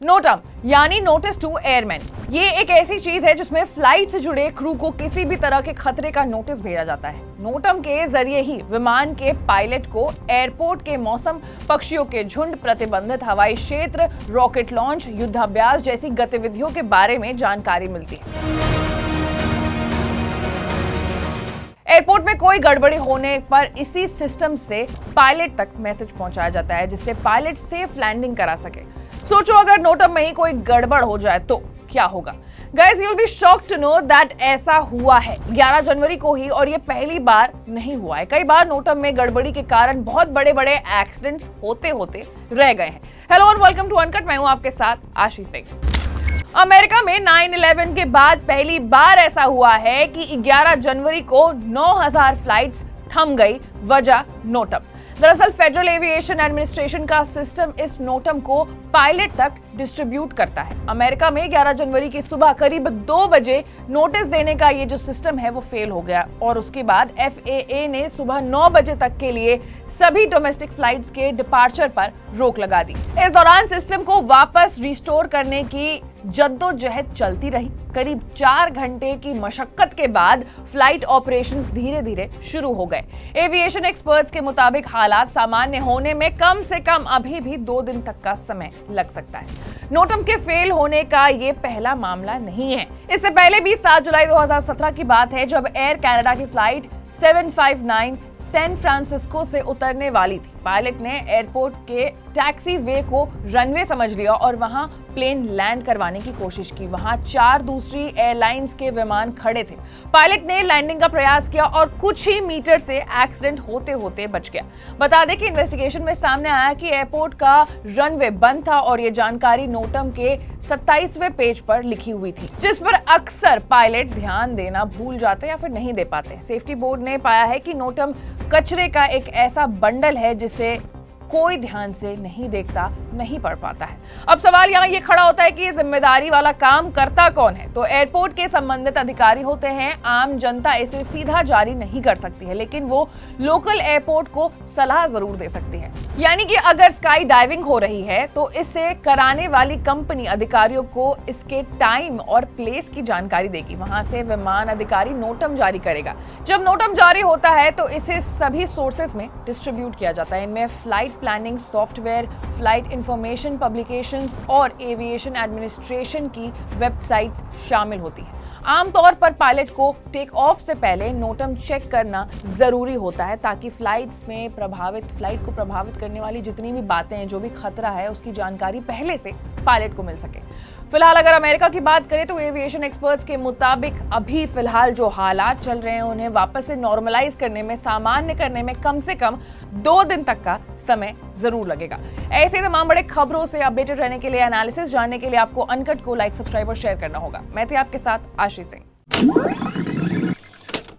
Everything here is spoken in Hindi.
नोटम यानी नोटिस टू एयरमैन, ये एक ऐसी चीज है जिसमें फ्लाइट से जुड़े क्रू को किसी भी तरह के खतरे का नोटिस भेजा जाता है। नोटम के जरिए ही विमान के पायलट को एयरपोर्ट के मौसम, पक्षियों के झुंड, प्रतिबंधित हवाई क्षेत्र, रॉकेट लॉन्च, युद्धाभ्यास जैसी गतिविधियों के बारे में जानकारी मिलती है। एयरपोर्ट में कोई गड़बड़ी होने पर इसी सिस्टम से पायलट तक मैसेज पहुंचाया जाता है, जिससे पायलट सेफ लैंडिंग करा सके। सोचो अगर नोटम में ही कोई गड़बड़ हो जाए तो क्या होगा। Guys, you'll be shocked to know that ऐसा हुआ है 11 जनवरी को ही, और ये पहली बार नहीं हुआ है। कई बार नोटम में गड़बड़ी के कारण बहुत बड़े बड़े एक्सीडेंट्स होते होते रह गए हैं। Hello and welcome to Uncut, मैं हूं आपके साथ आशीष सिंह। अमेरिका में 9/11 के बाद पहली बार ऐसा हुआ है कि 11 जनवरी को 9000 फ्लाइट्स थम गई, वजह नोटम। दरअसल फेडरल एविएशन एडमिनिस्ट्रेशन का सिस्टम इस नोटम को पायलट तक डिस्ट्रीब्यूट करता है। अमेरिका में 11 जनवरी की सुबह करीब 2 बजे नोटिस देने का ये जो सिस्टम है वो फेल हो गया, और उसके बाद FAA ने सुबह 9 बजे तक के लिए सभी डोमेस्टिक फ्लाइट्स के डिपार्चर पर रोक लगा दी। इस दौरान सिस्टम को वापस रिस्टोर करने की जद्दोजहद चलती रही। करीब 4 घंटे की मशक्कत के बाद फ्लाइट ऑपरेशंस धीरे धीरे शुरू हो गए। एविएशन एक्सपर्ट्स के मुताबिक हालात सामान्य होने में कम से कम अभी भी 2 दिन तक का समय लग सकता है। नोटम के फेल होने का ये पहला मामला नहीं है। इससे पहले भी 7 जुलाई 2017 की बात है, जब एयर कनाडा की फ्लाइट 759 सैन फ्रांसिस्को से उतरने वाली थी। पायलट ने एयरपोर्ट के टैक्सी वे को रनवे समझ लिया और वहां प्लेन लैंड करवाने की कोशिश की। वहां 4 दूसरी एयरलाइंस के विमान खड़े थे। पायलट ने लैंडिंग का प्रयास किया और कुछ ही मीटर से एक्सीडेंट होते होते बच गया। बता दें कि इन्वेस्टिगेशन में सामने आया कि एयरपोर्ट का रनवे बंद था, और ये जानकारी नोटम के 27वें पेज पर लिखी हुई थी, जिस पर अक्सर पायलट ध्यान देना भूल जाते या फिर नहीं दे पाते। सेफ्टी बोर्ड ने पाया है कि नोटम कचरे का एक ऐसा बंडल है जिसे कोई ध्यान से नहीं देखता, नहीं पढ़ पाता है। अब सवाल यहाँ ये खड़ा होता है कि ये जिम्मेदारी वाला काम करता कौन है। तो एयरपोर्ट के संबंधित अधिकारी होते हैं। आम जनता इसे सीधा जारी नहीं कर सकती है, लेकिन वो लोकल एयरपोर्ट को सलाह जरूर दे सकती है। यानी कि अगर स्काई डाइविंग हो रही है तो इसे कराने वाली कंपनी अधिकारियों को इसके टाइम और प्लेस की जानकारी देगी। वहां से विमान अधिकारी नोटम जारी करेगा। जब नोटम जारी होता है तो इसे सभी सोर्सेस में डिस्ट्रीब्यूट किया जाता है। इनमें flight planning software, flight information publications और एविएशन एडमिनिस्ट्रेशन की वेबसाइट्स शामिल होती हैं। आमतौर पर पायलट को टेक ऑफ से पहले नोटम चेक करना जरूरी होता है, ताकि फ्लाइट को प्रभावित करने वाली जितनी भी बातें हैं, जो भी खतरा है, उसकी जानकारी पहले से पायलट को मिल सके। फिलहाल अगर अमेरिका की बात करें तो एविएशन एक्सपर्ट्स के मुताबिक अभी फिलहाल जो हालात चल रहे हैं उन्हें वापस से नॉर्मलाइज करने में, सामान्य करने में कम से कम 2 दिन तक का समय जरूर लगेगा। ऐसे तमाम बड़े खबरों से अपडेटेड रहने के लिए, एनालिसिस जानने के लिए आपको अनकट को लाइक, सब्सक्राइब और शेयर करना होगा। मैं थी आपके साथ आशीष सिंह।